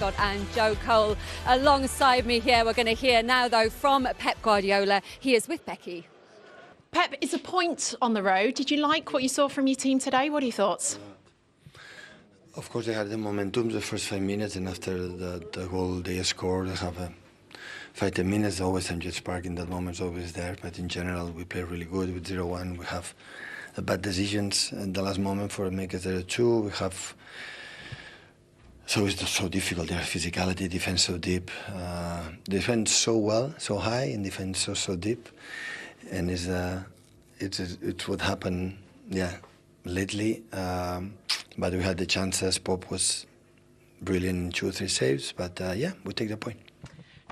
Scott and Joe Cole alongside me here. We're going to hear now, though, from Pep Guardiola. He is with Becky. Pep, it's a point on the road. Did you like what you saw from your team today? What are your thoughts? Of course, they had the momentum the first 5 minutes, and after the goal they scored, they have 5-10 minutes. Always some jet spark in that moment is always there, but in general, we play really good with 0-1. We have bad decisions in the last moment for make it 0-2. We have. So it's so difficult. Their physicality, defense so deep, defense so well, so high, and defense so deep, and it's what happened, lately. But we had the chances. Pop was brilliant in 2 or 3 saves, but we take the point.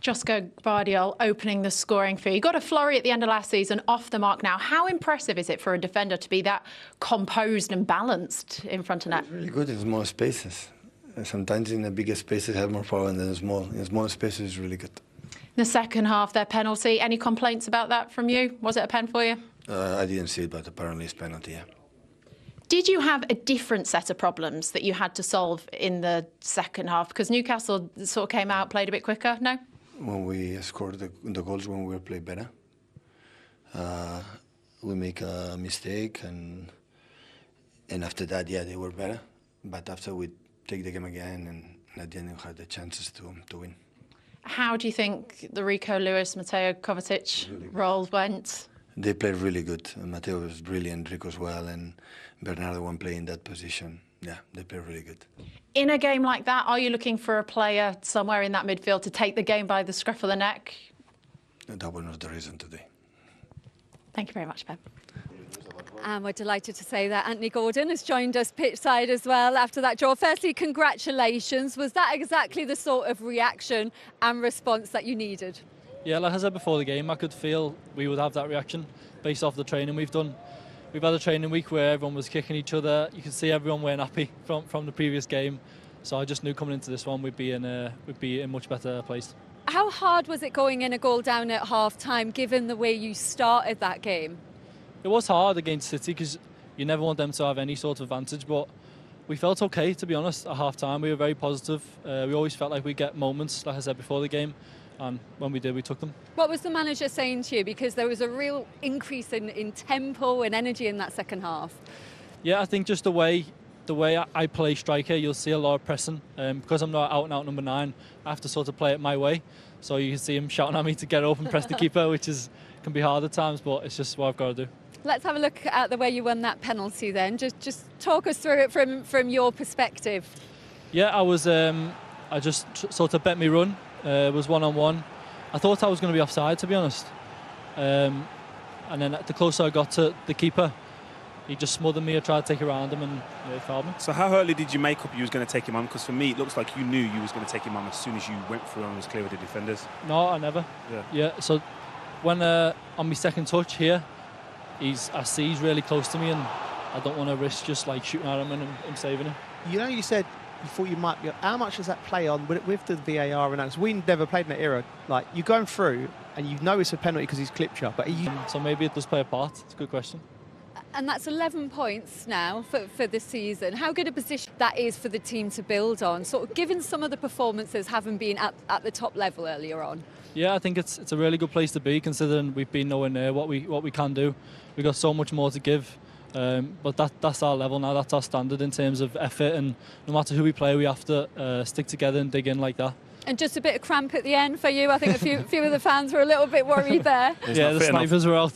Josko Gvardiol opening the scoring for you. You got a flurry at the end of last season, off the mark now. How impressive is it for a defender to be that composed and balanced in front of net? It's really good in small spaces. Sometimes in the bigger spaces have more power than the small. In small spaces, it's really good. The second half, their penalty. Any complaints about that from you? Was it a pen for you? I didn't see it, but apparently it's penalty, yeah. Did you have a different set of problems that you had to solve in the second half? Because Newcastle sort of came out, played a bit quicker, no? When we scored the goals, when we played better, we make a mistake, and after that, they were better. But after we take the game again, and at the end we had the chances to win. How do you think the Rico Lewis, Mateo Kovacic role went? They played really good. Mateo was brilliant, Rico as well, and Bernardo won't play in that position. Yeah, they played really good. In a game like that, are you looking for a player somewhere in that midfield to take the game by the scruff of the neck? That was not the reason today. Thank you very much, Pep. And we're delighted to say that Anthony Gordon has joined us pitchside as well after that draw. Firstly, congratulations. Was that exactly the sort of reaction and response that you needed? Yeah, like I said before the game, I could feel we would have that reaction based off the training we've done. We've had a training week where everyone was kicking each other. You can see everyone weren't happy from the previous game. So I just knew coming into this one we'd be in a much better place. How hard was it going in a goal down at half-time, given the way you started that game? It was hard against City because you never want them to have any sort of advantage, but we felt okay, to be honest, at half-time. We were very positive. We always felt like we'd get moments, like I said before the game, and when we did, we took them. What was the manager saying to you? Because there was a real increase in tempo and energy in that second half. Yeah, I think just the way I play striker, you'll see a lot of pressing. Because I'm not out-and-out number 9, I have to sort of play it my way. So you can see him shouting at me to get up and press the keeper, which can be hard at times, but it's just what I've got to do. Let's have a look at the way you won that penalty then. Just talk us through it from your perspective. Yeah, I just sort of bet me run. It was one-on-one. I thought I was going to be offside, to be honest. And then the closer I got to the keeper, he just smothered me. I tried to take it around him and he fouled me. So how early did you make up you was going to take him on? Because for me, it looks like you knew you was going to take him on as soon as you went through and was clear with the defenders. No, I never. Yeah. So when on my second touch here, I see he's really close to me, and I don't want to risk just like shooting at him and saving him. You know, you said you thought you might be. How much does that play on with the VAR and that? 'Cause we never played in that era. Like, you're going through and you know it's a penalty because he's clipped you. But so maybe it does play a part. It's a good question. And that's 11 points now for this season. How good a position that is for the team to build on, sort of given some of the performances haven't been at the top level earlier on? Yeah, I think it's a really good place to be, considering we've been nowhere near what we can do. We've got so much more to give, but that's our level now. That's our standard in terms of effort, and no matter who we play, we have to stick together and dig in like that. And just a bit of cramp at the end for you. I think a few of the fans were a little bit worried there. Yeah, the snipers were out.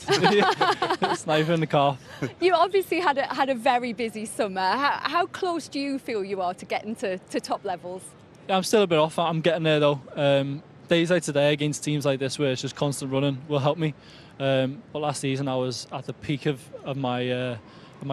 Sniper in the car. You obviously had a very busy summer. How close do you feel you are to getting to top levels? Yeah, I'm still a bit off. I'm getting there though. Days like today against teams like this where it's just constant running will help me. But last season I was at the peak of my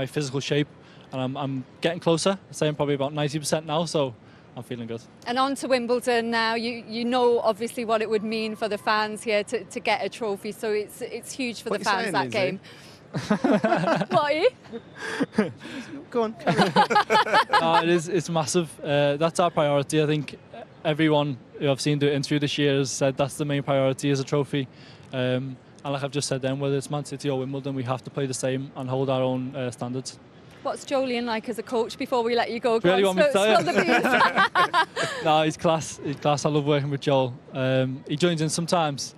physical shape, and I'm getting closer. I'd say I'm probably about 90% now, so I'm feeling good. And on to Wimbledon now. You know obviously what it would mean for the fans here to get a trophy, so it's huge for the fans, that game. What are you? Go on. It's massive. That's our priority. I think everyone who I've seen do an interview this year has said that's the main priority, is a trophy. And like I've just said then, whether it's Man City or Wimbledon, we have to play the same and hold our own standards. What's Joleon like as a coach before we let you go? Really want me to tell you? Spill the beans. No, he's class. He's class. I love working with Joel. He joins in sometimes.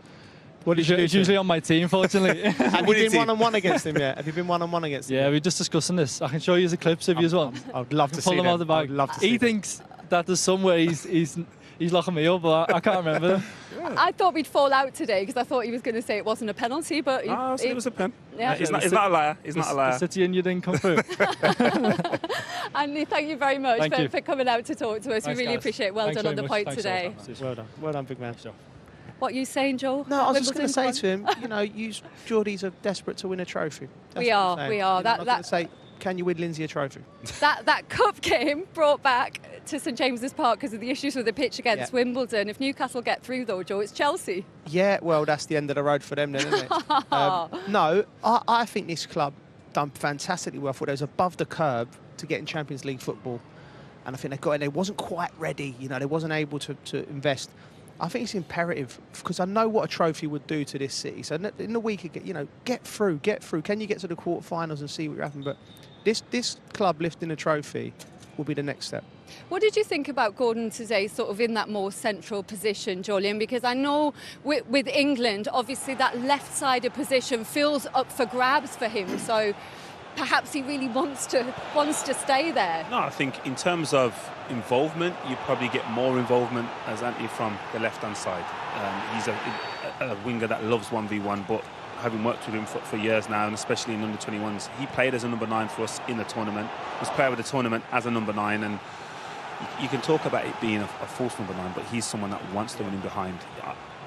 What did you do? He's usually on my team, fortunately. Have you been one-on-one against him yet? Have you been one-on-one against him? Yeah, we're just discussing this. I can show you the clips if you want. I'd love to see pull them out of the bag. I'd love to see He thinks that there's somewhere he's locking me up, but I can't remember them. I thought we'd fall out today because I thought he was going to say it wasn't a penalty, but It was a pen. Yeah. He's not a liar. He's not a liar. The City and you didn't come through. Andy, thank you very much for coming out to talk to us. Thanks, we really guys. appreciate it. Well Thanks done on very the much. point Thanks, today. Well done, big man. What are you saying, Joel? No, I was just going to say Wimbledon, to him, you know, Geordies are desperate to win a trophy. That's We what I'm are, saying. we are. You know, That- I was going to say, can you win Lindsay a trophy? that cup game brought back to St James's Park because of the issues with the pitch against Wimbledon. If Newcastle get through, though, Joe, it's Chelsea. Yeah, well, that's the end of the road for them then, isn't it? No, I think this club done fantastically well. I thought they was above the curve to get in Champions League football. And I think they got in. They wasn't quite ready. You know, they wasn't able to invest. I think it's imperative because I know what a trophy would do to this city. So in the week, you know, get through. Can you get to the quarterfinals and see what happens? But this club lifting a trophy will be the next step. What did you think about Gordon today, sort of in that more central position, Jolyon? Because I know with England, obviously that left-sided position feels up for grabs for him. So perhaps he really wants to stay there. No, I think in terms of involvement, you probably get more involvement as Anthony from the left-hand side. He's a winger that loves 1v1, but having worked with him for years now, and especially in under-21s, he played as a number 9 for us in the tournament, was player of the tournament as a number 9, and you can talk about it being a false number 9, but he's someone that wants to win in behind.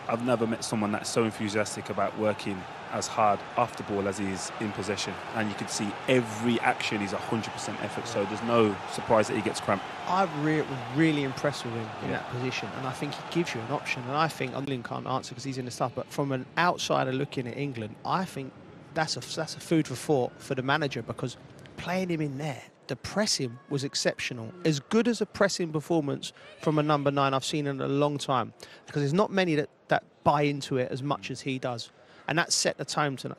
I've never met someone that's so enthusiastic about working as hard off the ball as he is in possession, and you can see every action is 100% effort, so there's no surprise that he gets cramped. I'm really impressed with him in that position, and I think he gives you an option. And I think England can't answer because he's in the stuff, but from an outsider looking at England, I think that's a food for thought for the manager, because playing him in there, the pressing was exceptional. As good as a pressing performance from a number 9 I've seen in a long time, because there's not many that buy into it as much as he does. And that set the tone tonight.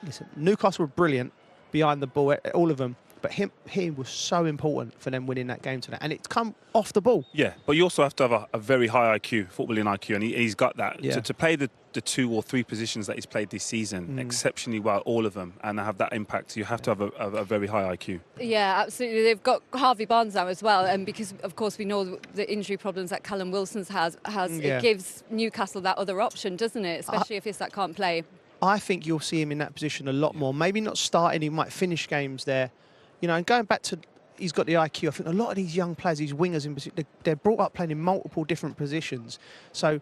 Listen, Newcastle were brilliant behind the ball, all of them. But he was so important for them winning that game tonight. And it's come off the ball. Yeah, but you also have to have a very high IQ, footballing IQ, and he's got that. Yeah. To play the 2 or 3 positions that he's played this season exceptionally well, all of them, and have that impact, you have to have a very high IQ. Yeah, absolutely. They've got Harvey Barnes now as well, and because, of course, we know the injury problems that Callum Wilson's has it gives Newcastle that other option, doesn't it? Especially if Isak can't play. I think you'll see him in that position a lot more. Maybe not starting, he might finish games there. You know, and going back to, he's got the IQ. I think a lot of these young players, these wingers in particular, they're brought up playing in multiple different positions. So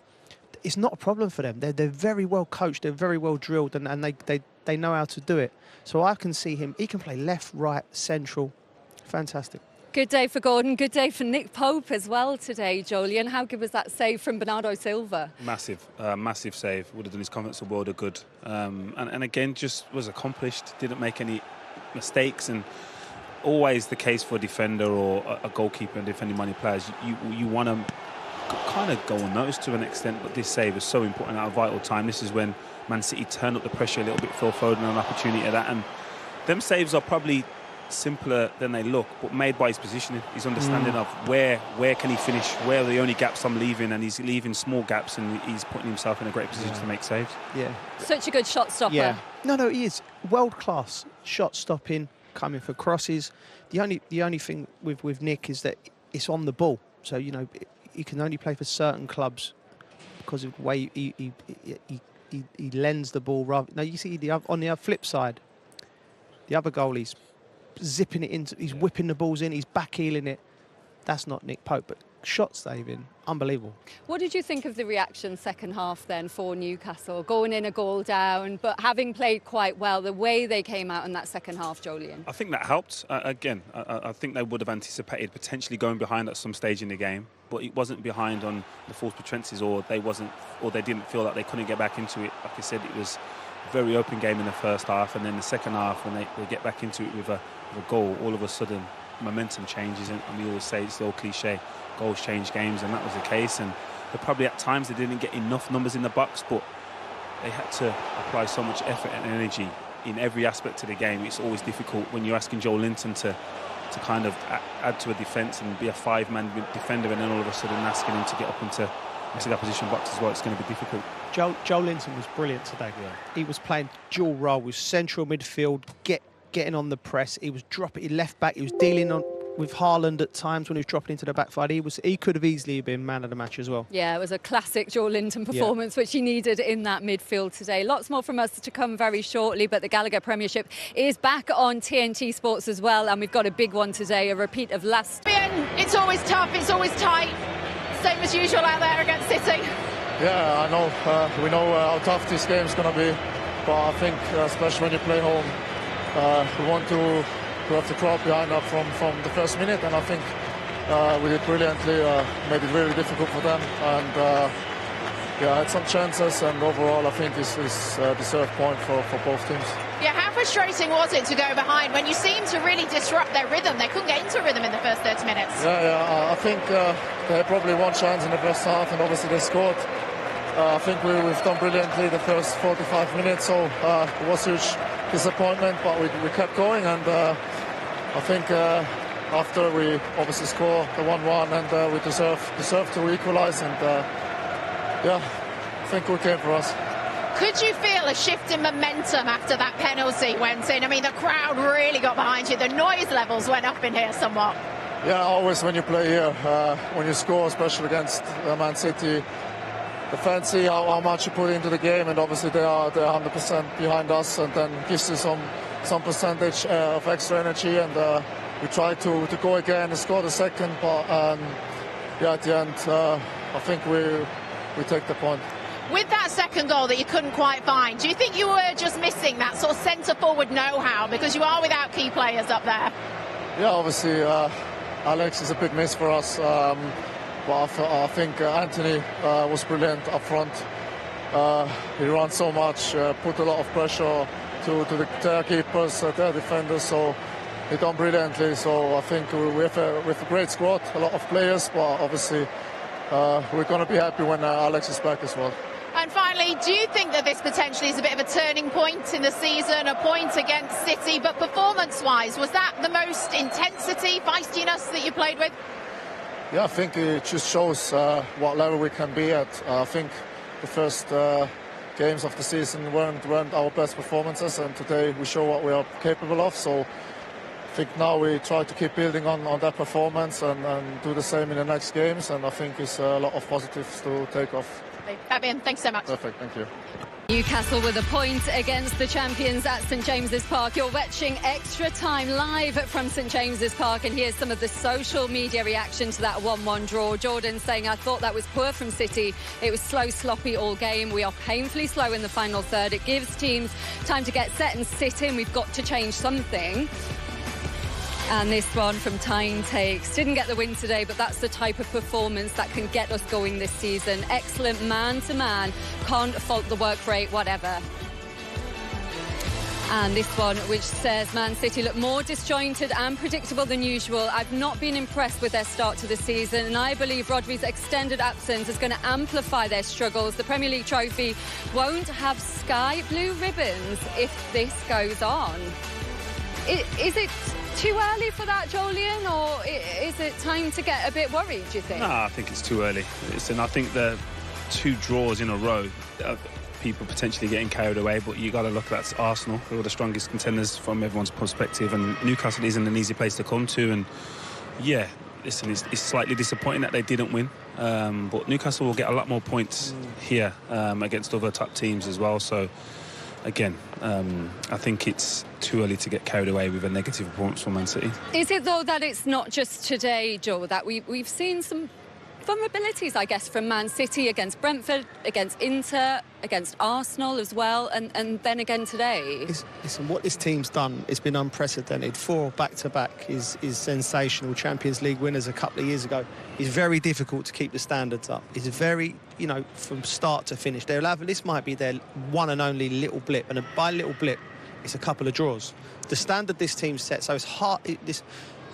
it's not a problem for them. They're very well coached, they're very well drilled, and they know how to do it. So I can see him, he can play left, right, central. Fantastic. Good day for Gordon, good day for Nick Pope as well today, Jolyon. How good was that save from Bernardo Silva? Massive save. Would have done his confidence a world of good. And again, just was accomplished, didn't make any mistakes, and always the case for a defender or a goalkeeper and defending money players. You want to kind of go unnoticed to an extent, but this save is so important at a vital time. This is when Man City turned up the pressure a little bit. Phil Foden an opportunity at that, and them saves are probably simpler than they look, but made by his positioning, his understanding of where can he finish, where are the only gaps I'm leaving, and he's leaving small gaps, and he's putting himself in a great position to make saves. Yeah. Such a good shot stopper. Yeah. No, he is world class shot stopping, coming for crosses. The only thing with Nick is that it's on the ball. So you know he can only play for certain clubs because of the way he lends the ball. Rather, no, you see on the flip side, the other goalie's zipping it into, he's whipping the balls in, he's back-heeling it. That's not Nick Pope, but shot saving, unbelievable. What did you think of the reaction second half then for Newcastle? Going in a goal down, but having played quite well, the way they came out in that second half, Jolyon? I think that helped. Again, I think they would have anticipated potentially going behind at some stage in the game, but it wasn't behind on the false pretenses, or they didn't feel like they couldn't get back into it. Like I said, it was a very open game in the first half, and then the second half, when they get back into it with a goal, all of a sudden momentum changes, and we always say it's the old cliche, goals change games, and that was the case. And they probably at times they didn't get enough numbers in the box, but they had to apply so much effort and energy in every aspect of the game. It's always difficult when you're asking Joe Linton to kind of add to a defence and be a 5-man defender, and then all of a sudden asking him to get up into that position box as well. It's going to be difficult. Joe Linton was brilliant today. Yeah. He was playing dual role with central midfield, getting on the press. He was dropping, he left back. He was dealing with Haaland at times when he was dropping into the back five. He could have easily been man of the match as well. Yeah, it was a classic Joe Linton performance, which he needed in that midfield today. Lots more from us to come very shortly, but the Gallagher Premiership is back on TNT Sports as well, and we've got a big one today, a repeat of last. It's always tough, it's always tight. Same as usual out there against City. Yeah, I know. We know how tough this game is going to be, but I think, especially when you play home, we have the crowd behind us from the first minute, and I think we did brilliantly, made it really difficult for them, and had some chances, and overall I think it's a deserved point for both teams. Yeah, how frustrating was it to go behind when you seemed to really disrupt their rhythm? They couldn't get into rhythm in the first 30 minutes. I think they had probably one chance in the first half, and obviously they scored. I think we've done brilliantly the first 45 minutes, so it was a huge disappointment, but we kept going, and I think after we obviously score the 1-1, and we deserve to equalise, and I think we came for us. Could you feel a shift in momentum after that penalty went in? I mean, the crowd really got behind you. The noise levels went up in here somewhat. Yeah, always when you play here, when you score, especially against Man City, the fans see how much you put into the game, and obviously they're 100% behind us, and then gives you some percentage of extra energy, and we try to go again and score the second, but at the end I think we take the point. With that second goal that you couldn't quite find, do you think you were just missing that sort of centre-forward know-how, because you are without key players up there? Yeah, obviously Alex is a big miss for us, but I think Anthony was brilliant up front. He ran so much, put a lot of pressure to their keepers, their defenders, so he done brilliantly. So I think we have a great squad, a lot of players, but obviously we're going to be happy when Alex is back as well. And finally, do you think that this potentially is a bit of a turning point in the season, a point against City, but performance-wise, was that the most intensity, feistiness that you played with? Yeah, I think it just shows what level we can be at. I think the first games of the season weren't our best performances, and today we show what we are capable of. So I think now we try to keep building on that performance and do the same in the next games, and I think it's a lot of positives to take off. Fabian, thanks so much. Perfect, thank you. Newcastle with a point against the champions at St James's Park. You're watching Extra Time live from St James's Park, and here's some of the social media reaction to that 1-1 draw. Jordan saying, I thought that was poor from City. It was slow, sloppy all game. We are painfully slow in the final third. It gives teams time to get set and sit in. We've got to change something. And this one from Tyne Takes. Didn't get the win today, but that's the type of performance that can get us going this season. Excellent man-to-man. Can't fault the work rate, whatever. And this one, which says, Man City look more disjointed and predictable than usual. I've not been impressed with their start to the season, and I believe Rodri's extended absence is going to amplify their struggles. The Premier League trophy won't have sky blue ribbons if this goes on. Is it too early for that, Jolien, or is it time to get a bit worried, do you think? No, I think it's too early. I think the 2 draws in a row, people potentially getting carried away, but you got to look at Arsenal, who are the strongest contenders from everyone's perspective, and Newcastle isn't an easy place to come to, and yeah, listen, it's slightly disappointing that they didn't win, but Newcastle will get a lot more points here against other top teams as well, so again, I think it's too early to get carried away with a negative performance from Man City. Is it, though, that it's not just today, Joe, that we've seen some vulnerabilities, I guess, from Man City against Brentford, against Inter, against Arsenal as well, and then again today? Listen, what this team's done, it's been unprecedented. 4 back-to-back is sensational. Champions League winners a couple of years ago. It's very difficult to keep the standards up. It's very, from start to finish. This might be their one and only little blip, and by little blip, it's a couple of draws. The standard this team sets, so it's hard.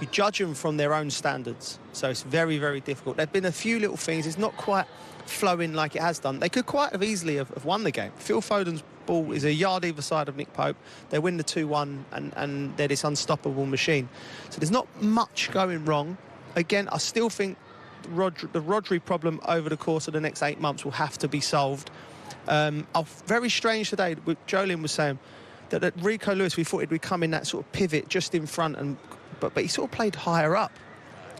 You judge them from their own standards, so it's very, very difficult. There've been a few little things. It's not quite flowing like it has done. They could quite have easily have won the game. Phil Foden's ball is a yard either side of Nick Pope. They win the 2-1 and they're this unstoppable machine. So there's not much going wrong. Again, I still think the Rodri problem over the course of the next 8 months will have to be solved. Very strange today, Jolien was saying that Rico Lewis, we thought he'd come in that sort of pivot just in front, but he sort of played higher up,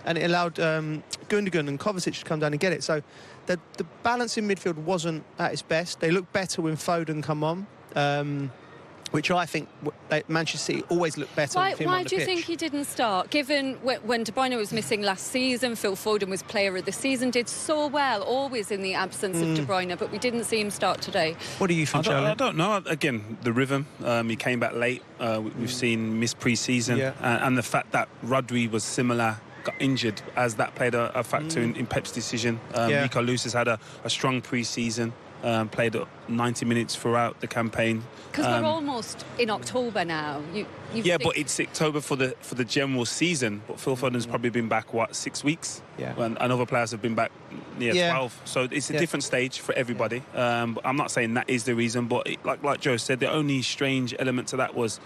and it allowed Gundogan and Kovacic to come down and get it. So the balance in midfield wasn't at its best. They looked better when Foden come on, which I think Manchester City always look better with him on the pitch. Why do you think he didn't start? Given when De Bruyne was missing last season, Phil Foden was player of the season, did so well, always in the absence of De Bruyne, but we didn't see him start today. What do you think, Jolien? I don't know. Again, the rhythm. He came back late. We've seen missed pre-season. Yeah. And the fact that Rodri was similar, got injured, as that played a factor in Pep's decision. Rico Lewis has had a strong pre-season. Played 90 minutes throughout the campaign. Because we're almost in October now. But it's October for the general season. But Phil Foden's probably been back, 6 weeks? Yeah. And other players have been back near 12. So it's a different stage for everybody. But I'm not saying that is the reason. But like Joe said, the only strange element to that was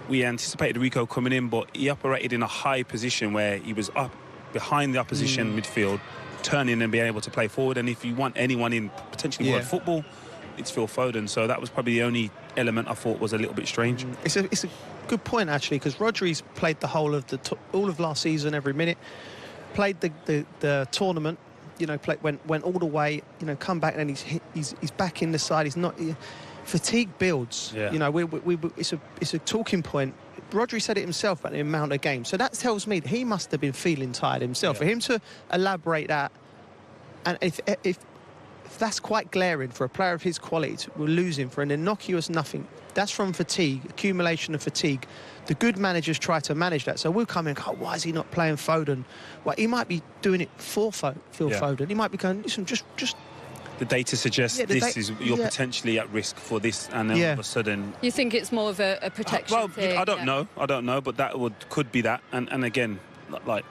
we anticipated Rico coming in, but he operated in a high position where he was up behind the opposition midfield, turning and being able to play forward. And if you want anyone in potentially world football, it's Phil Foden. So that was probably the only element I thought was a little bit strange. It's a good point, actually, because Rodri's played the whole of all of last season, every minute, played the tournament, went all the way, come back, and he's back in the side. He's not fatigue builds. It's a talking point. Rodri said it himself about the amount of games, so that tells me that he must have been feeling tired himself. For him to elaborate that, and if that's quite glaring for a player of his quality, we're losing for an innocuous nothing. That's from fatigue, accumulation of fatigue. The good managers try to manage that. So we'll come in, why is he not playing Foden? Well, he might be doing it for Phil Foden. He might be going, listen, just the data suggests you're potentially at risk for this, and then all of a sudden... You think it's more of a protection thing? I don't know, but that could be that. And again, like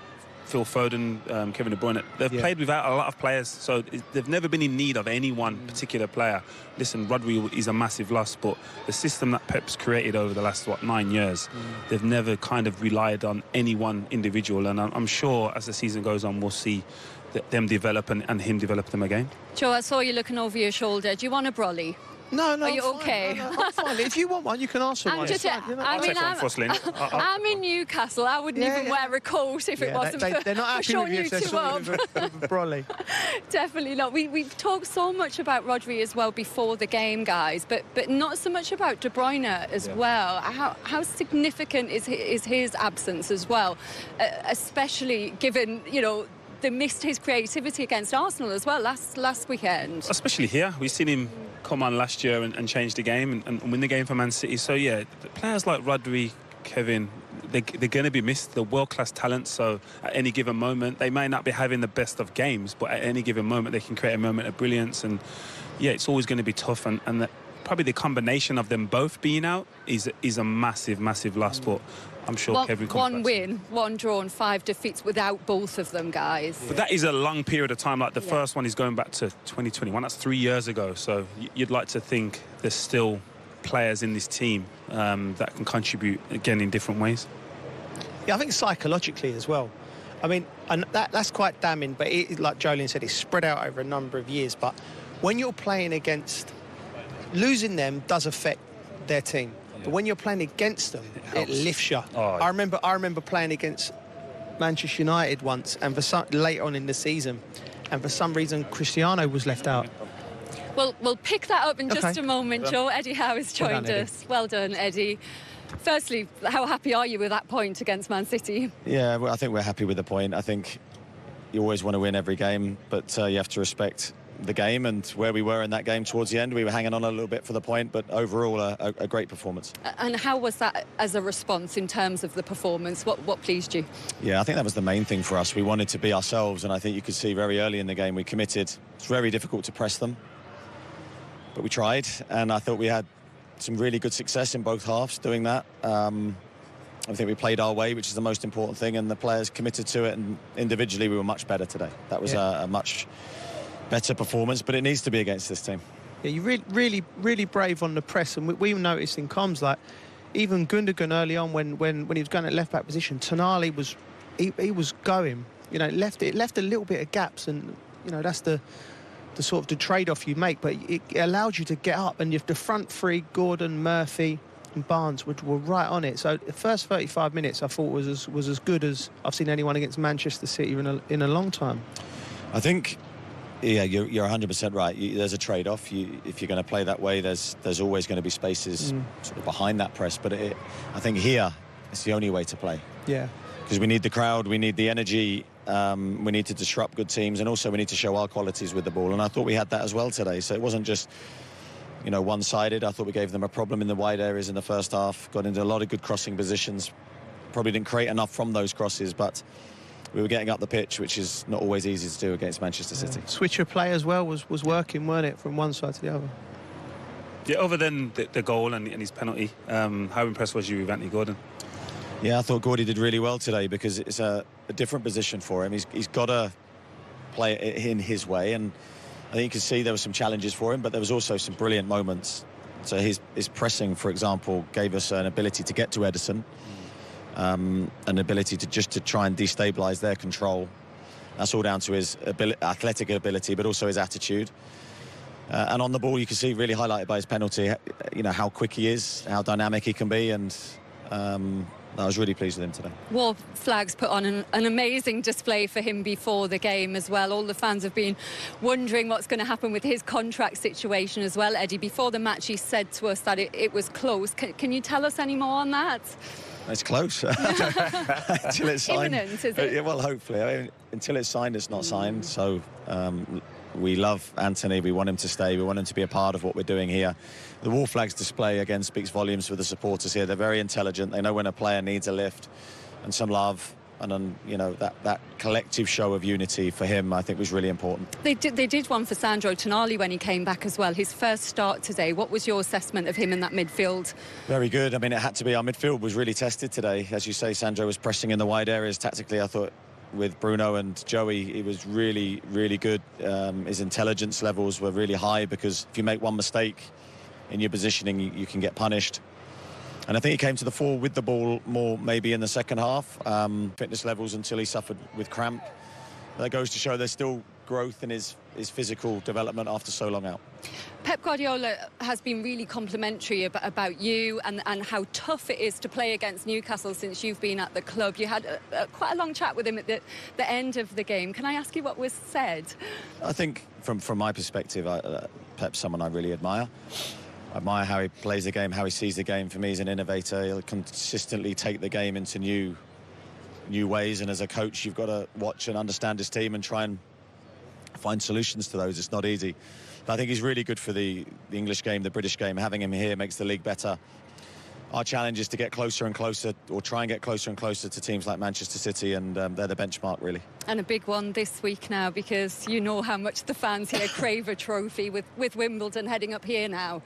Phil Foden, Kevin De Bruyne, they've played without a lot of players, so they've never been in need of any one particular player. Listen, Rodri is a massive loss, but the system that Pep's created over the last, 9 years, they've never kind of relied on any one individual, and I'm sure as the season goes on, we'll see them develop and him develop them again. Joe, I saw you looking over your shoulder. Do you want a brolly? No, Are you okay? No, I'm fine. If you want one, you can ask for one. I'm in Newcastle. I wouldn't even wear a coat if it wasn't they're not happy with you if they're sorting with a brolly. Definitely not. We've talked so much about Rodri as well before the game, guys, but not so much about De Bruyne as well. How significant is his absence as well, especially given, they missed his creativity against Arsenal as well last weekend. Especially here. We've seen him come on last year and change the game and win the game for Man City. So, players like Rodri, Kevin, they're going to be missed. They're world-class talents, so at any given moment, they may not be having the best of games, but at any given moment, they can create a moment of brilliance. And, it's always going to be tough. And probably the combination of them both being out is a massive, massive loss. But I'm sure Kevin comes one win, 1 draw and 5 defeats without both of them, guys. But that is a long period of time. Like the first one is going back to 2021. That's 3 years ago. So you'd like to think there's still players in this team that can contribute, again, in different ways. Yeah, I think psychologically as well. I mean, and that's quite damning, but like Jolien said, it's spread out over a number of years. But when you're playing against... Losing them does affect their team. But when you're playing against them, it lifts you. I remember playing against Manchester United once, and later on in the season, and for some reason Cristiano was left out. Well, we'll pick that up in just a moment, Joe. Eddie Howe has joined us. Well done, Eddie. Firstly, how happy are you with that point against Man City? Yeah, well, I think we're happy with the point. I think you always want to win every game, but you have to respect the game and where we were in that game towards the end. We were hanging on a little bit for the point, but overall a great performance. And how was that as a response in terms of the performance? What pleased you? Yeah, I think that was the main thing for us. We wanted to be ourselves, and I think you could see very early in the game we committed. It's very difficult to press them, but we tried, and I thought we had some really good success in both halves doing that. I think we played our way, which is the most important thing, and the players committed to it, and individually we were much better today. That was a much better performance, but it needs to be against this team. Yeah, you really brave on the press, and we noticed in comms, like even Gundogan early on when he was going at left back position, Tonali was going, you know, left a little bit of gaps, and you know that's the sort of the trade-off you make, but it allowed you to get up, and if the front three, Gordon, Murphy and Barnes were right on it. So the first 35 minutes I thought was as good as I've seen anyone against Manchester City in a long time. I think, yeah, you're 100% right. There's a trade-off. If you're going to play that way, there's always going to be spaces sort of behind that press. But I think here it's the only way to play. Yeah. Because we need the crowd, we need the energy, we need to disrupt good teams, and also we need to show our qualities with the ball. And I thought we had that as well today. So it wasn't just, you know, one-sided. I thought we gave them a problem in the wide areas in the first half, got into a lot of good crossing positions, probably didn't create enough from those crosses, but we were getting up the pitch, which is not always easy to do against Manchester City. Switch of play as well was working, weren't it, from one side to the other? Yeah, other than the goal and his penalty, how impressed was you with Anthony Gordon? Yeah, I thought Gordy did really well today because it's a different position for him. He's got to play it in his way, and I think you can see there were some challenges for him, but there was also some brilliant moments. So his pressing, for example, gave us an ability to get to Ederson, an ability to try and destabilise their control. That's all down to his athletic ability, but also his attitude. And on the ball, you can see really highlighted by his penalty, you know, how quick he is, how dynamic he can be, and I was really pleased with him today. War Flags put on an amazing display for him before the game as well. All the fans have been wondering what's going to happen with his contract situation as well, Eddie. Before the match, he said to us that it was close. Can you tell us any more on that? It's close. Until it's signed. Imminent, is it? Yeah, well, hopefully. I mean, until it's signed, it's not signed. So we love Anthony. We want him to stay. We want him to be a part of what we're doing here. The War Flags display, again, speaks volumes for the supporters here. They're very intelligent. They know when a player needs a lift and some love. And then, you know, that collective show of unity for him, I think, was really important. They did one for Sandro Tonali when he came back as well. His first start today. What was your assessment of him in that midfield? Very good. I mean, it had to be. Our midfield was really tested today. As you say, Sandro was pressing in the wide areas. Tactically, I thought with Bruno and Joey, he was really, really good. His intelligence levels were really high because if you make one mistake in your positioning, you can get punished. And I think he came to the fore with the ball more maybe in the second half. Fitness levels until he suffered with cramp. That goes to show there's still growth in his physical development after so long out. Pep Guardiola has been really complimentary about you and how tough it is to play against Newcastle since you've been at the club. You had quite a long chat with him at the end of the game. Can I ask you what was said? I think from my perspective, Pep's someone I really admire. I admire how he plays the game, how he sees the game. For me, he's an innovator. He'll consistently take the game into new ways, and as a coach, you've got to watch and understand his team and try and find solutions to those. It's not easy. But I think he's really good for the English game, the British game. Having him here makes the league better. Our challenge is to get closer and closer, or try and get closer and closer to teams like Manchester City, and they're the benchmark, really. And a big one this week now, because you know how much the fans here crave a trophy with Wimbledon heading up here now.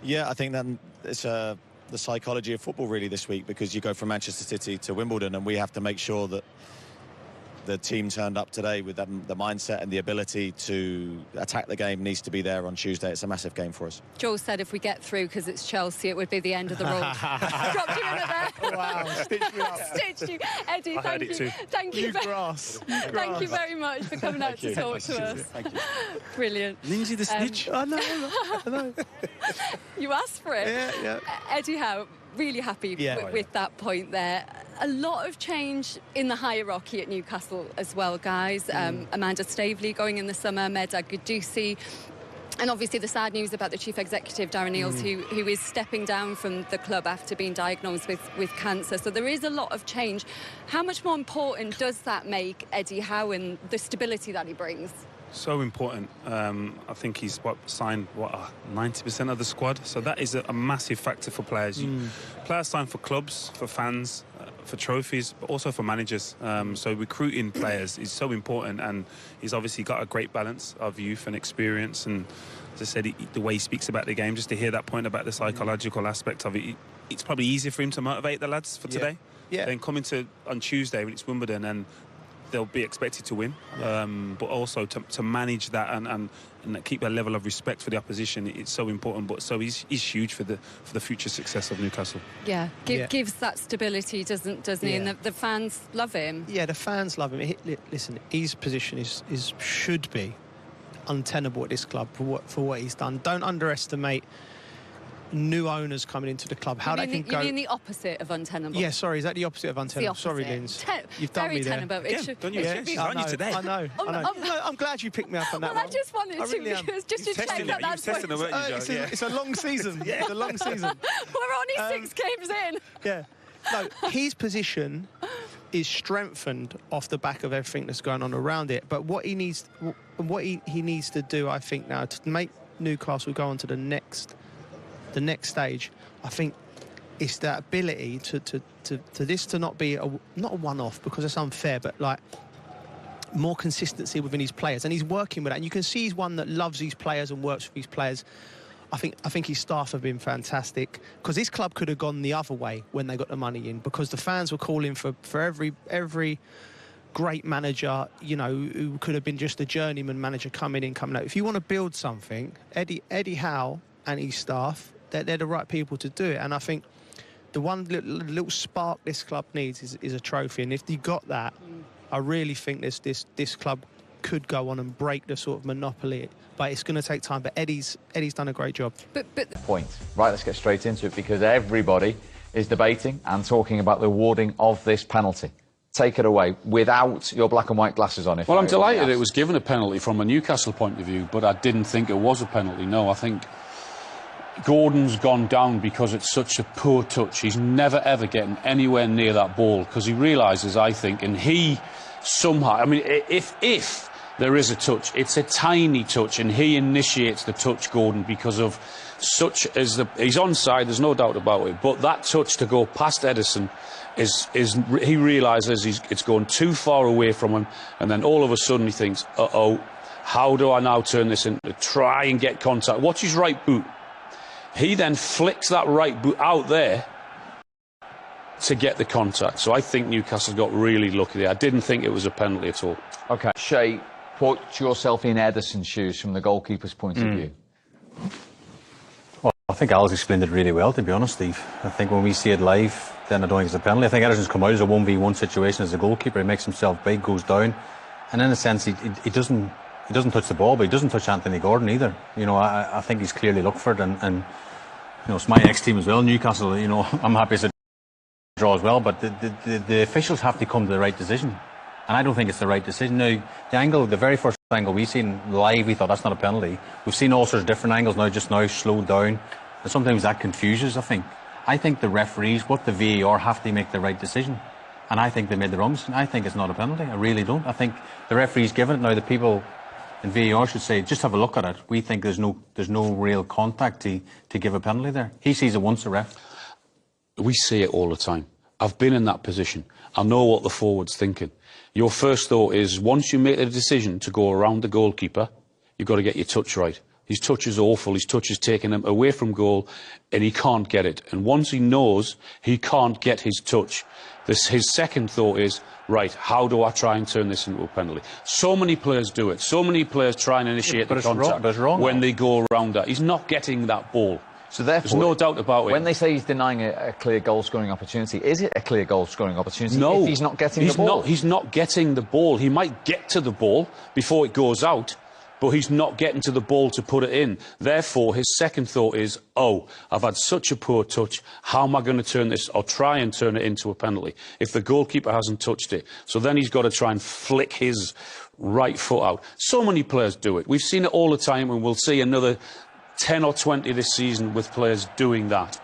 Yeah, I think then it's the psychology of football really this week, because you go from Manchester City to Wimbledon, and we have to make sure that the team turned up today with the mindset and the ability to attack the game needs to be there on Tuesday. It's a massive game for us. Joe said if we get through, because it's Chelsea, it would be the end of the road. Dropped you in there. Wow, stitched me up. Stitched you. Eddie, thank you. Thank you very much for coming out to talk to us. Thank you. Brilliant. Lindsay the snitch. I know. You asked for it. Yeah. Eddie Howe, really happy with that point there. A lot of change in the hierarchy at Newcastle as well, guys. Amanda Staveley going in the summer, Meda Gudusi. And obviously the sad news about the chief executive, Darren Eales, who is stepping down from the club after being diagnosed with cancer. So there is a lot of change. How much more important does that make Eddie Howe and the stability that he brings? So important. I think he's signed 90% of the squad. So that is a massive factor for players. Players sign for clubs, for fans, for trophies, but also for managers. So recruiting players is so important, and he's obviously got a great balance of youth and experience. And as I said, the way he speaks about the game, just to hear that point about the psychological aspect of it, it's probably easier for him to motivate the lads for today. Yeah. Then coming to on Tuesday when it's Wimbledon, and they'll be expected to win, but also to manage that and keep a level of respect for the opposition. It's so important, but so is huge for the future success of Newcastle. Yeah, gives that stability, doesn't he? And the fans love him. Yeah, the fans love him. Listen, his position should be untenable at this club for what he's done. Don't underestimate new owners coming into the club. How they can go. You mean the opposite of untenable? Yeah, sorry, is that the opposite of untenable? Sorry, Linz. You've done me there. Tenable. I know. I'm glad you picked me up on that one. I just wanted to check that that's what it's a long season. It's a long season. We're only 6 games in. Yeah. No, his position is strengthened off the back of everything that's going on around it. But what he needs to do, I think, now to make Newcastle go on to the next stage, I think it's that ability to not be not a one-off, because it's unfair, but like more consistency within his players, and he's working with that. And you can see he's one that loves these players and works with these players. I think his staff have been fantastic, because this club could have gone the other way when they got the money in, because the fans were calling for every great manager, you know, who could have been just a journeyman manager coming out. If you want to build something, Eddie Howe and his staff, they're the right people to do it. And I think the one little spark this club needs is a trophy. And if you got that, I really think this club could go on and break the sort of monopoly. But it's going to take time. But Eddie's done a great job. But point. Right, let's get straight into it, because everybody is debating and talking about the awarding of this penalty. Take it away without your black and white glasses on. Well, I'm delighted it was given a penalty from a Newcastle point of view, but I didn't think it was a penalty. No, I think Gordon's gone down because it's such a poor touch. He's never, ever getting anywhere near that ball, because he realises, I think, and he somehow... I mean, if there is a touch, it's a tiny touch, and he initiates the touch, Gordon, because of such as he's onside, there's no doubt about it, but that touch to go past Ederson he realises it's going too far away from him, and then all of a sudden he thinks, uh-oh, how do I now turn this into try and get contact? Watch his right boot. He then flicks that right boot out there to get the contact. So I think Newcastle got really lucky there. I didn't think it was a penalty at all. OK, Shay, put yourself in Ederson's shoes from the goalkeeper's point of view. Well, I think Al's explained it really well, to be honest, Steve. I think when we see it live, then I don't think it's a penalty. I think Ederson's come out as a 1v1 situation as a goalkeeper. He makes himself big, goes down, and in a sense, he doesn't touch the ball, but he doesn't touch Anthony Gordon either. You know, I think he's clearly looked for it, and you know, it's my ex-team as well, Newcastle. You know, I'm happy to draw as well, but the officials have to come to the right decision, and I don't think it's the right decision. Now, the very first angle we seen live, we thought that's not a penalty. We've seen all sorts of different angles now slowed down, and sometimes that confuses, I think the referees, what the VAR, have to make the right decision, and I think they made the wrong decision. I think it's not a penalty. I really don't. I think the referees given it. Now the people in VAR should say, just have a look at it. We think there's no real contact to give a penalty there. He sees it once, a ref. We see it all the time. I've been in that position. I know what the forward's thinking. Your first thought is, once you make the decision to go around the goalkeeper, you've got to get your touch right. His touch is awful. His touch is taking him away from goal, and he can't get it. And once he knows he can't get his touch, his second thought is, right, how do I try and turn this into a penalty? So many players do it. So many players try and initiate the contact when they go around that. He's not getting that ball. So therefore, there's no doubt about it. When they say he's denying a clear goal-scoring opportunity, is it a clear goal-scoring opportunity no, if he's not getting the ball? He's not getting the ball. He might get to the ball before it goes out, but he's not getting to the ball to put it in. Therefore, his second thought is, oh, I've had such a poor touch, how am I going to turn this, or try and turn it into a penalty, if the goalkeeper hasn't touched it? So then he's got to try and flick his right foot out. So many players do it. We've seen it all the time, and we'll see another 10 or 20 this season with players doing that.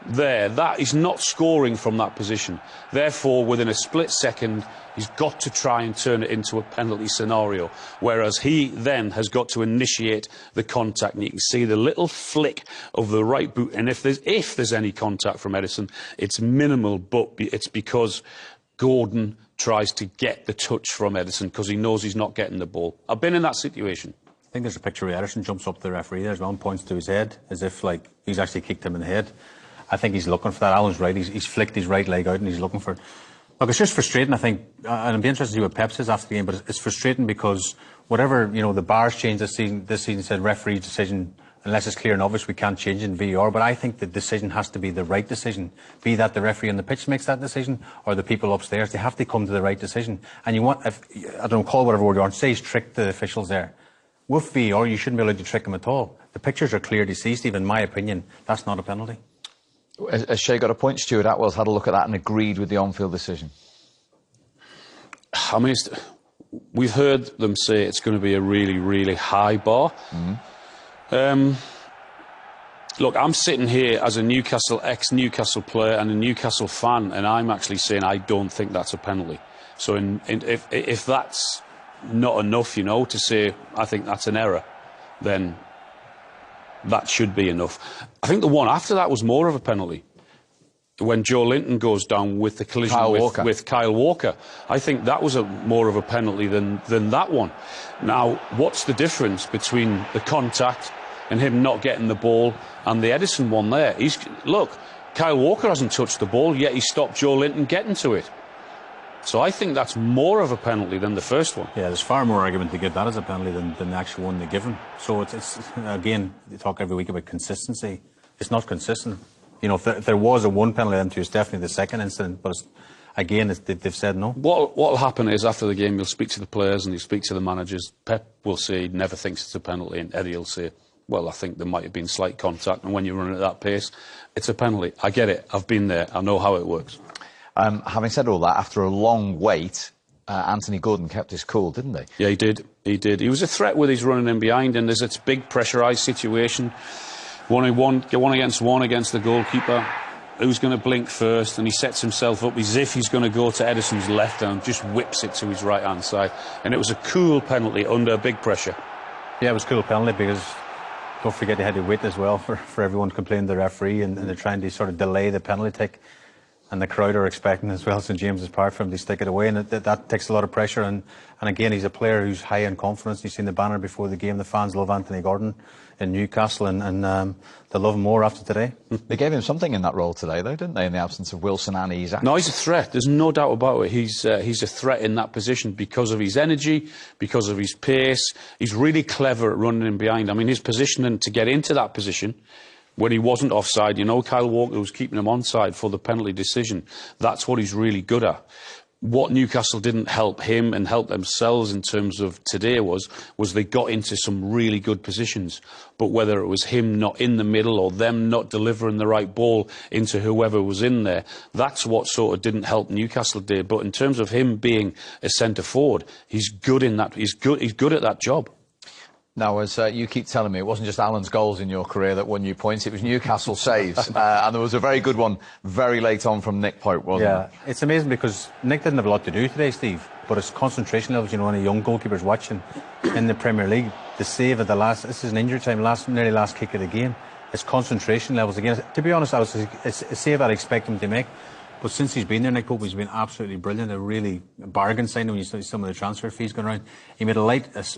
That is not scoring from that position. Therefore, within a split second, he's got to try and turn it into a penalty scenario, whereas he then has got to initiate the contact. And you can see the little flick of the right boot, and if there's any contact from Ederson, it's minimal, but it's because Gordon tries to get the touch from Ederson because he knows he's not getting the ball. I've been in that situation. I think there's a picture where Ederson jumps up to the referee there as well and points to his head as if like he's actually kicked him in the head. I think he's looking for that. Alan's right. He's flicked his right leg out and he's looking for it. Look, it's just frustrating, I think, and I'd be interested to see what Pep says after the game, but it's frustrating because whatever, the bar's changed this season said referee's decision, unless it's clear and obvious, we can't change it in VAR, but I think the decision has to be the right decision. Be that the referee on the pitch makes that decision, or the people upstairs, they have to come to the right decision. And you want, I don't know, call whatever word you want, say he's tricked the officials there. With VAR, you shouldn't be allowed to trick them at all. The pictures are clear to see, Steve, in my opinion, that's not a penalty. Has Shea got a point? Stuart Atwell's had a look at that and agreed with the on-field decision. I mean, we've heard them say it's going to be a really, really high bar. Look, I'm sitting here as a ex-Newcastle player and a Newcastle fan, and I'm actually saying I don't think that's a penalty. So if that's not enough, to say I think that's an error, then that should be enough. I think the one after that was more of a penalty. When Joe Linton goes down with the collision with Kyle Walker. I think that was more of a penalty than that one. Now, what's the difference between the contact and him not getting the ball and the Edison one there? Look, Kyle Walker hasn't touched the ball, yet he stopped Joe Linton getting to it. So I think that's more of a penalty than the first one. Yeah, there's far more argument to give that as a penalty than the actual one they give him. So it's again, you talk every week about consistency. It's not consistent. If there was a one penalty, then it's definitely the second incident. But they've said no. What'll happen is after the game, you'll speak to the players and you'll speak to the managers. Pep will say he never thinks it's a penalty, and Eddie will say, well, I think there might have been slight contact, and when you're running at that pace, it's a penalty. I get it. I've been there. I know how it works. Having said all that, after a long wait, Anthony Gordon kept his cool, didn't he? Yeah, he did. He was a threat with his running in behind, and there's a big pressurised situation. One against the goalkeeper. Who's going to blink first? And he sets himself up as if he's going to go to Edison's left and just whips it to his right-hand side. And it was a cool penalty under big pressure. Yeah, it was a cool penalty because don't forget they had to wait as well for everyone to complain to the referee, and they're trying to sort of delay the penalty kick. And the crowd are expecting as well, St James's Park, for him to stick it away, and that takes a lot of pressure. And again, he's a player who's high in confidence. You've seen the banner before the game. The fans love Anthony Gordon in Newcastle, and they'll love him more after today. They gave him something in that role today, though, didn't they, in the absence of Wilson and Isak? No, he's a threat. There's no doubt about it. He's a threat in that position because of his energy, because of his pace. He's really clever at running in behind. I mean, his positioning to get into that position when he wasn't offside, Kyle Walker was keeping him onside for the penalty decision. That's what he's really good at. What Newcastle didn't help him and help themselves in terms of today was they got into some really good positions. But whether it was him not in the middle or them not delivering the right ball into whoever was in there, that's what sort of didn't help Newcastle today. But in terms of him being a centre forward, he's good in that. He's good at that job. Now, as you keep telling me, it wasn't just Alan's goals in your career that won you points, it was Newcastle saves. And there was a very good one very late on from Nick Pope, wasn't it? Yeah, it's amazing because Nick didn't have a lot to do today, Steve, but his concentration levels, when a young goalkeeper's watching in the Premier League, the save at the last, this is an injury time, nearly last kick of the game, his concentration levels, again, to be honest, it's a save I'd expect him to make. But since he's been there, Nick Pope, he's been absolutely brilliant. A really bargain signing when you see some of the transfer fees going around. He made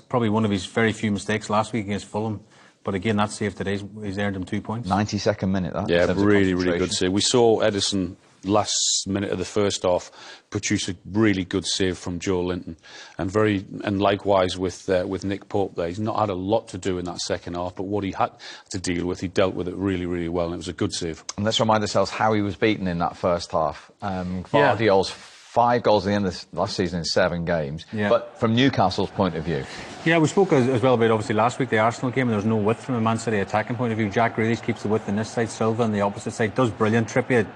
probably one of his very few mistakes last week against Fulham. But again, that save today, he's earned him 2 points. 92nd minute, that. Yeah, really good save. We saw Edison last minute of the first half produce a really good save from Joe Linton, and likewise with Nick Pope there. He's not had a lot to do in that second half, but what he had to deal with, he dealt with it really well, and it was a good save. And let's remind ourselves how he was beaten in that first half. Guardiola's 5 goals at the end of last season in 7 games. Yeah. But from Newcastle's point of view. Yeah, we spoke as well about obviously last week the Arsenal game, and there was no width from a Man City attacking point of view. Jack Grealish keeps the width on this side, Silva on the opposite side does brilliant. Trippier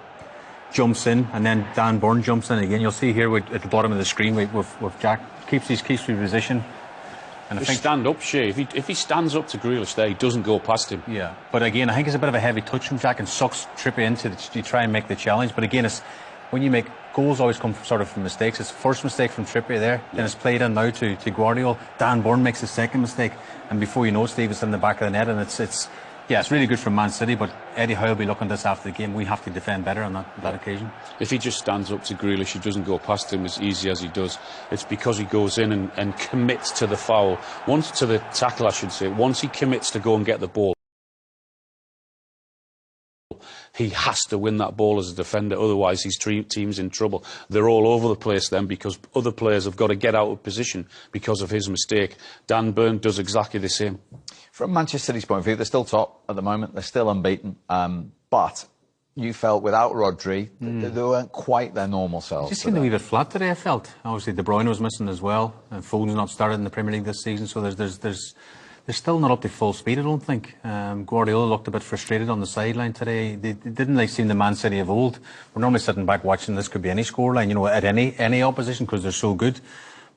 jumps in, and then Dan Burn jumps in again. You'll see here at the bottom of the screen with Jack keeps his position. And I think stand up, Shea. If he stands up to Grealish there, he doesn't go past him. Yeah, but again, I think it's a bit of a heavy touch from Jack and sucks Trippier into to try and make the challenge. But again, it's when you make goals, always come sort of from mistakes. It's the first mistake from Trippier there, then it's played in now to Guardiola. Dan Burn makes the second mistake, and before you know, Steve, it's in the back of the net, and it's really good from Man City, but Eddie Howe will be looking at this after the game. We have to defend better on that occasion. If he just stands up to Grealish, he doesn't go past him as easy as he does. It's because he goes in and commits to the foul. To the tackle, I should say. Once he commits to go and get the ball, He has to win that ball as a defender, otherwise his team's in trouble. They're all over the place then because other players have got to get out of position because of his mistake. Dan Burn does exactly the same. From Manchester City's point of view, they're still top at the moment. They're still unbeaten. But you felt without Rodri, they weren't quite their normal selves. It just seemed a wee bit flat today, I felt. Obviously, De Bruyne was missing as well. And Foden's not started in the Premier League this season, so they're still not up to full speed, I don't think. Guardiola looked a bit frustrated on the sideline today. They didn't seem the Man City of old. We're normally sitting back watching this could be any scoreline, at any opposition because they're so good.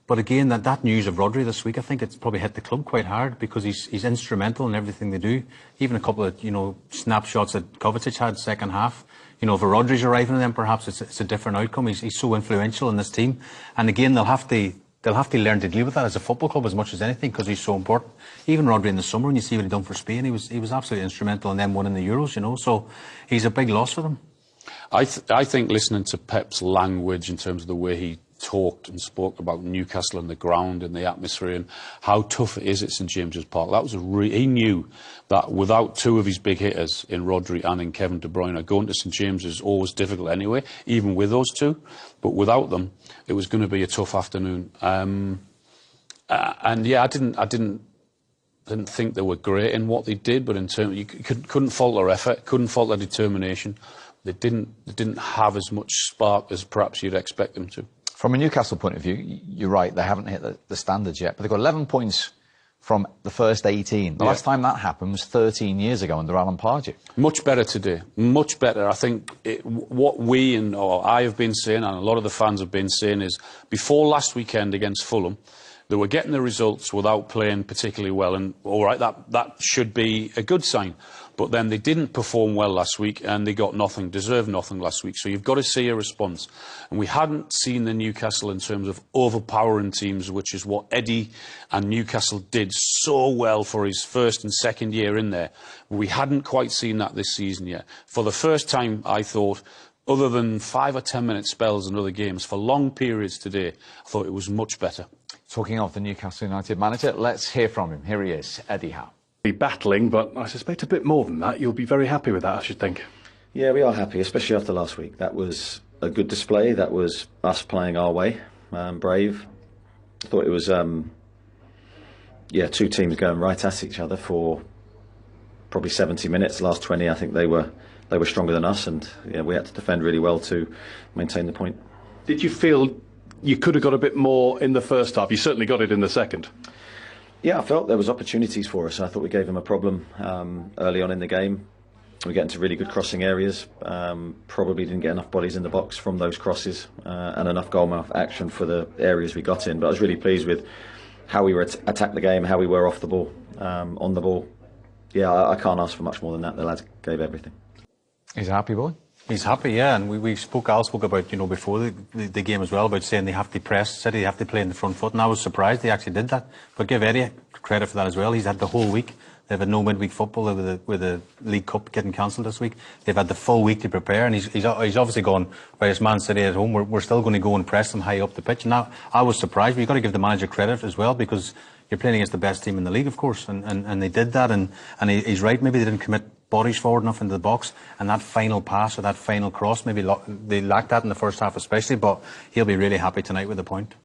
But again, that news of Rodri this week, I think it's probably hit the club quite hard because he's instrumental in everything they do. Even a couple of, snapshots that Kovacic had second half. If a Rodri's arriving then perhaps it's a different outcome. He's so influential in this team. And again, they'll have to learn to deal with that as a football club as much as anything because he's so important. Even Rodri in the summer, when you see what he done for Spain, he was absolutely instrumental in them winning the Euros, So he's a big loss for them. I think listening to Pep's language in terms of the way he talked and spoke about Newcastle and the ground and the atmosphere and how tough it is at St James's Park. That was he knew that without two of his big hitters in Rodri and in Kevin De Bruyne, going to St James's is always difficult anyway, even with those two. But without them, it was going to be a tough afternoon. And yeah, I didn't think they were great in what they did, but in terms you couldn't fault their effort, couldn't fault their determination. They didn't have as much spark as perhaps you'd expect them to. From a Newcastle point of view, you're right, they haven't hit the standards yet, but they've got 11 points from the first 18. The last time that happened was 13 years ago under Alan Pardew. Much better today, much better. I think what I have been saying, and a lot of the fans have been saying, is before last weekend against Fulham, they were getting the results without playing particularly well, and all right, that should be a good sign. But then they didn't perform well last week, and they got nothing, deserved nothing last week. So you've got to see a response. And we hadn't seen the Newcastle in terms of overpowering teams, which is what Eddie and Newcastle did so well for his first and second year in there. We hadn't quite seen that this season yet. For the first time, I thought, other than 5 or 10 minute spells in other games, for long periods today, I thought it was much better. Talking of the Newcastle United manager, let's hear from him. Here he is, Eddie Howe. Be battling, but I suspect a bit more than that. You'll be very happy with that, I should think. Yeah, we are happy, especially after last week. That was a good display. That was us playing our way, brave. I thought it was, two teams going right at each other for probably 70 minutes. The last 20, I think they were stronger than us, and we had to defend really well to maintain the point. Did you feel you could have got a bit more in the first half? You certainly got it in the second. Yeah, I felt there was opportunities for us. I thought we gave them a problem early on in the game. We get into really good crossing areas. Probably didn't get enough bodies in the box from those crosses and enough goalmouth action for the areas we got in. But I was really pleased with how we were attacked the game, how we were off the ball, on the ball. Yeah, I can't ask for much more than that. The lads gave everything. He's a happy boy. He's happy, yeah, and Al spoke about, before the game as well, about saying they have to press City, they have to play in the front foot, and I was surprised they actually did that. But give Eddie credit for that as well. He's had the whole week. They've had no midweek football with the League Cup getting cancelled this week. They've had the full week to prepare, and he's obviously gone, right, it's Man City at home, we're still going to go and press them high up the pitch. And I was surprised, but you've got to give the manager credit as well, because you're playing against the best team in the league, of course, and they did that, and he's right, maybe they didn't commit bodies forward enough into the box, and that final pass or that final cross, maybe they lacked that in the first half especially, but he'll be really happy tonight with the point.